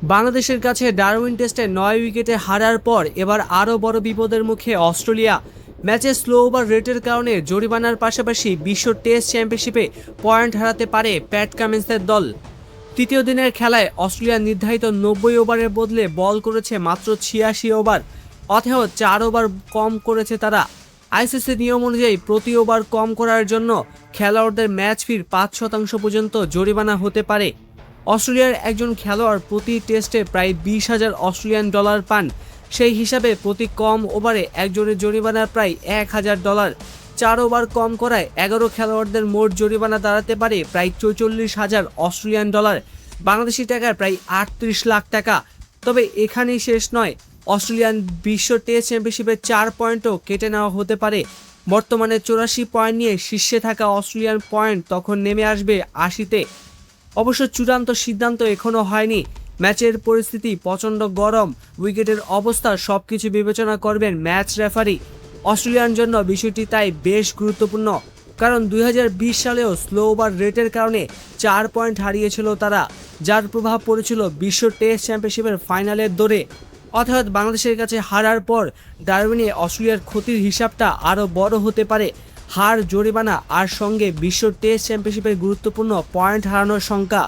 বাংলাদেশের কাছে ডারউইন টেস্টে 9 উইকেটে হারার পর এবার আরও বড় বিপদের মুখে অস্ট্রেলিয়া। ম্যাচে স্লো ওভার রেটের কারণে জরিমানার পাশাপাশি বিশ্ব টেস্ট চ্যাম্পিয়নশিপে পয়েন্ট হারাতে পারে প্যাট কামিন্সের দল। তৃতীয় দিনের খেলায় অস্ট্রেলিয়া নির্ধারিত 90 ওভারের বদলে বল করেছে মাত্র 86 ওভার, অথবা 4 ওভার কম করেছে তারা। আইসিসি নিয়ম অনুযায়ী প্রতি ওভার কম করার জন্য খেলোয়াড়দের ম্যাচ ফির 5% পর্যন্ত জরিমানা হতে পারে। অস্ট্রেলিয়ার একজন খেলোয়াড় প্রতি টেস্টে প্রায় 20,000 অস্ট্রেলিয়ান ডলার পান। সেই হিসাবে প্রতি কম ওভারে একজনের জরিমানা প্রায় $1,000। 4 ওভার কম করায় 11 খেলোয়াড়দের মোট জরিমানা দাঁড়াতে পারে প্রায় 44,000 অস্ট্রেলিয়ান ডলার, বাংলাদেশি টাকায় প্রায় 38 লাখ টাকা। তবে এখানেই শেষ নয়, অস্ট্রেলিয়ান বিশ্ব টেস্ট চ্যাম্পিয়নশিপের 4 পয়েন্টও কেটে নেওয়া হতে পারে। বর্তমানে 84 পয়েন্ট নিয়ে শীর্ষে থাকা অস্ট্রেলিয়ান পয়েন্ট তখন নেমে আসবে 80-তে। অবশ্য চূড়ান্ত সিদ্ধান্ত এখনও হয়নি। ম্যাচের পরিস্থিতি প্রচণ্ড গরম, উইকেটের অবস্থা সবকিছু বিবেচনা করবেন ম্যাচ রেফারি। অস্ট্রেলিয়ার জন্য বিষয়টি তাই বেশ গুরুত্বপূর্ণ, কারণ 2020 সালেও স্লো ওভার রেটের কারণে 4 পয়েন্ট হারিয়েছিল তারা, যার প্রভাব পড়েছিল বিশ্ব টেস্ট চ্যাম্পিয়নশিপের ফাইনালের দৌড়ে। অর্থাৎ বাংলাদেশের কাছে হারার পর ডারউইনে অস্ট্রেলিয়ার ক্ষতির হিসাবটা আরও বড় হতে পারে। হার, জরিমানা আর সঙ্গে বিশ্ব টেস্ট চ্যাম্পিয়নশিপের গুরুত্বপূর্ণ পয়েন্ট হারানোর শঙ্কা।